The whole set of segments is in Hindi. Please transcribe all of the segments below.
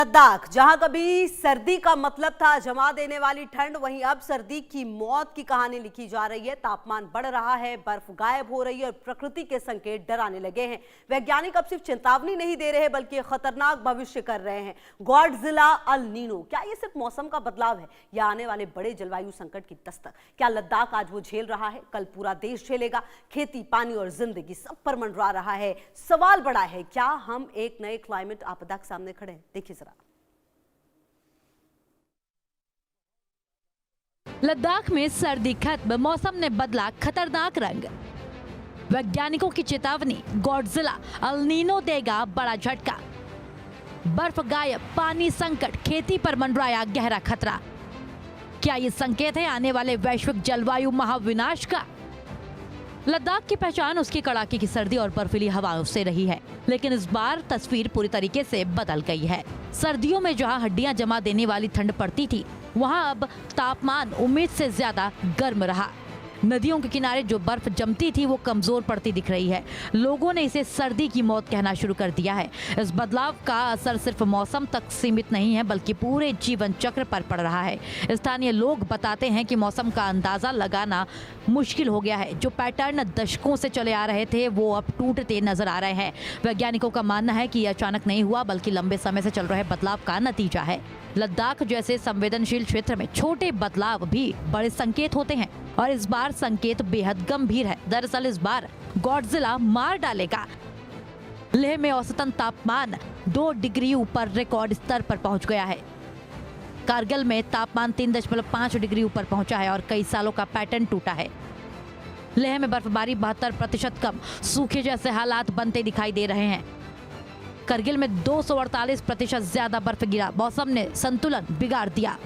लद्दाख, जहां कभी सर्दी का मतलब था जमा देने वाली ठंड, वहीं अब सर्दी की मौत की कहानी लिखी जा रही है। तापमान बढ़ रहा है, बर्फ गायब हो रही है और प्रकृति के संकेत डराने लगे हैं। वैज्ञानिक अब सिर्फ चेतावनी नहीं दे रहे बल्कि खतरनाक भविष्य कर रहे हैं। गॉडजिला अल नीनो, क्या ये सिर्फ मौसम का बदलाव है या आने वाले बड़े जलवायु संकट की दस्तक? क्या लद्दाख आज वो झेल रहा है, कल पूरा देश झेलेगा? खेती, पानी और जिंदगी सब पर मंडरा रहा है। सवाल बड़ा है, क्या हम एक नए क्लाइमेट आपदा के सामने खड़े हैं? देखिए जरा। लद्दाख में सर्दी खत्म, मौसम ने बदला खतरनाक रंग। वैज्ञानिकों की चेतावनी, गॉडजिला अल नीनो देगा बड़ा झटका। बर्फ गायब, पानी संकट, खेती पर मंडराया गहरा खतरा। क्या ये संकेत है आने वाले वैश्विक जलवायु महाविनाश का? लद्दाख की पहचान उसकी कड़ाके की सर्दी और बर्फीली हवाओं से रही है, लेकिन इस बार तस्वीर पूरी तरीके से बदल गई है। सर्दियों में जहां हड्डियां जमा देने वाली ठंड पड़ती थी, वहां अब तापमान उम्मीद से ज्यादा गर्म रहा। नदियों के किनारे जो बर्फ जमती थी वो कमजोर पड़ती दिख रही है। लोगों ने इसे सर्दी की मौत कहना शुरू कर दिया है। इस बदलाव का असर सिर्फ मौसम तक सीमित नहीं है बल्कि पूरे जीवन चक्र पर पड़ रहा है। स्थानीय लोग बताते हैं कि मौसम का अंदाजा लगाना मुश्किल हो गया है। जो पैटर्न दशकों से चले आ रहे थे वो अब टूटते नजर आ रहे हैं। वैज्ञानिकों का मानना है कि यह अचानक नहीं हुआ बल्कि लंबे समय से चल रहे बदलाव का नतीजा है। लद्दाख जैसे संवेदनशील क्षेत्र में छोटे बदलाव भी बड़े संकेत होते हैं और इस बार संकेत बेहद गंभीर है। दरअसल इस बार गॉडजिला मार डालेगा। लेह में औसतन तापमान 2 डिग्री ऊपर रिकॉर्ड स्तर पर पहुंच गया है। कारगिल में तापमान 3.5 डिग्री ऊपर पहुंचा है और कई सालों का पैटर्न टूटा है। लेह में बर्फबारी 72% कम, सूखे जैसे हालात बनते दिखाई दे रहे हैं। करगिल में 248% ज्यादा बर्फ गिरा। मौसम ने संतुलन बिगाड़ दिया।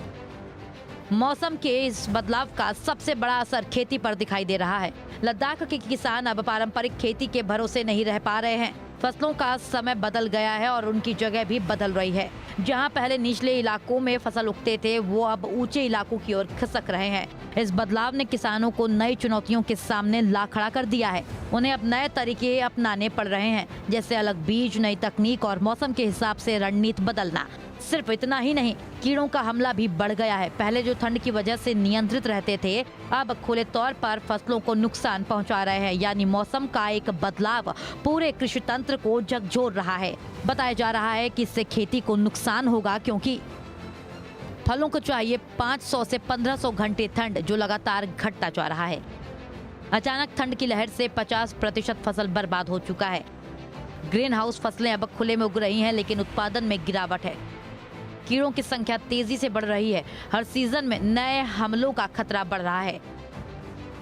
मौसम के इस बदलाव का सबसे बड़ा असर खेती पर दिखाई दे रहा है। लद्दाख के किसान अब पारंपरिक खेती के भरोसे नहीं रह पा रहे हैं। फसलों का समय बदल गया है और उनकी जगह भी बदल रही है। जहां पहले निचले इलाकों में फसल उगते थे वो अब ऊंचे इलाकों की ओर खिसक रहे हैं। इस बदलाव ने किसानों को नई चुनौतियों के सामने ला खड़ा कर दिया है। उन्हें अब नए तरीके अपनाने पड़ रहे हैं, जैसे अलग बीज, नई तकनीक और मौसम के हिसाब से रणनीति बदलना। सिर्फ इतना ही नहीं, कीड़ों का हमला भी बढ़ गया है। पहले जो ठंड की वजह से नियंत्रित रहते थे, अब खुले तौर पर फसलों को नुकसान पहुंचा रहे हैं। यानी मौसम का एक बदलाव पूरे कृषि तंत्र को झकझोर रहा है। बताया जा रहा है कि इससे खेती को नुकसान होगा, क्योंकि फलों को चाहिए 500 से 1500 घंटे ठंड, जो लगातार घटता जा रहा है। अचानक ठंड की लहर से 50% फसल बर्बाद हो चुका है। ग्रीन हाउस फसलें अब खुले में उग रही हैं, लेकिन उत्पादन में गिरावट है। कीड़ों की संख्या तेजी से बढ़ रही है। हर सीजन में नए हमलों का खतरा बढ़ रहा है।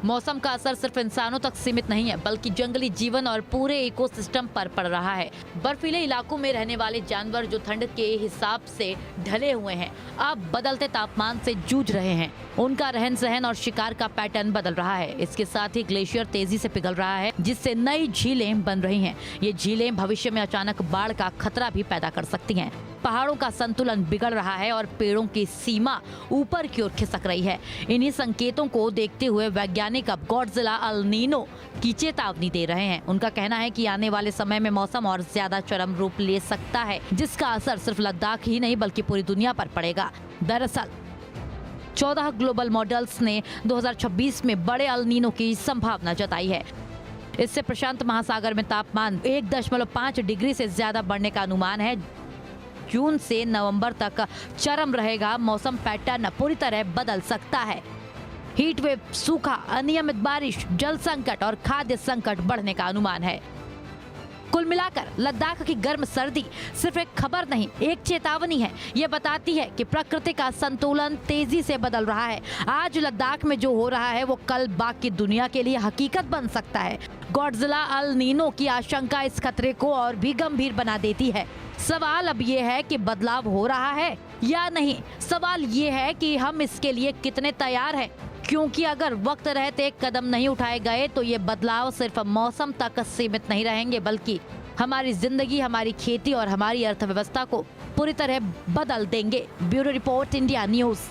मौसम का असर सिर्फ इंसानों तक सीमित नहीं है बल्कि जंगली जीवन और पूरे इकोसिस्टम पर पड़ रहा है। बर्फीले इलाकों में रहने वाले जानवर जो ठंड के हिसाब से ढले हुए हैं, अब बदलते तापमान से जूझ रहे हैं। उनका रहन सहन और शिकार का पैटर्न बदल रहा है। इसके साथ ही ग्लेशियर तेजी से पिघल रहा है, जिससे नई झीलें बन रही हैं। ये झीलें भविष्य में अचानक बाढ़ का खतरा भी पैदा कर सकती हैं। पहाड़ों का संतुलन बिगड़ रहा है और पेड़ों की सीमा ऊपर की ओर खिसक रही है। इन्हीं संकेतों को देखते हुए वैज्ञानिक अब गॉडजिला अल नीनो की चेतावनी दे रहे हैं। उनका कहना है कि आने वाले समय में मौसम और ज्यादा चरम रूप ले सकता है, जिसका असर सिर्फ लद्दाख ही नहीं बल्कि पूरी दुनिया पर पड़ेगा। दरअसल 14 ग्लोबल मॉडल्स ने 2026 में बड़े अल नीनो की संभावना जताई है। इससे प्रशांत महासागर में तापमान 1.5 डिग्री से ज्यादा बढ़ने का अनुमान है। जून से नवंबर तक चरम रहेगा। मौसम पैटर्न पूरी तरह बदल सकता है। हीट वेव, सूखा, अनियमित बारिश, जल संकट और खाद्य संकट बढ़ने का अनुमान है। कुल मिलाकर लद्दाख की गर्म सर्दी सिर्फ एक खबर नहीं, एक चेतावनी है। ये बताती है कि प्रकृति का संतुलन तेजी से बदल रहा है। आज लद्दाख में जो हो रहा है वो कल बाकी दुनिया के लिए हकीकत बन सकता है। गॉडजिला अल नीनो की आशंका इस खतरे को और भी गंभीर बना देती है। सवाल अब ये है कि बदलाव हो रहा है या नहीं। सवाल ये है कि हम इसके लिए कितने तैयार हैं, क्योंकि अगर वक्त रहते कदम नहीं उठाए गए तो ये बदलाव सिर्फ मौसम तक सीमित नहीं रहेंगे बल्कि हमारी जिंदगी, हमारी खेती और हमारी अर्थव्यवस्था को पूरी तरह बदल देंगे। Bureau report, India news.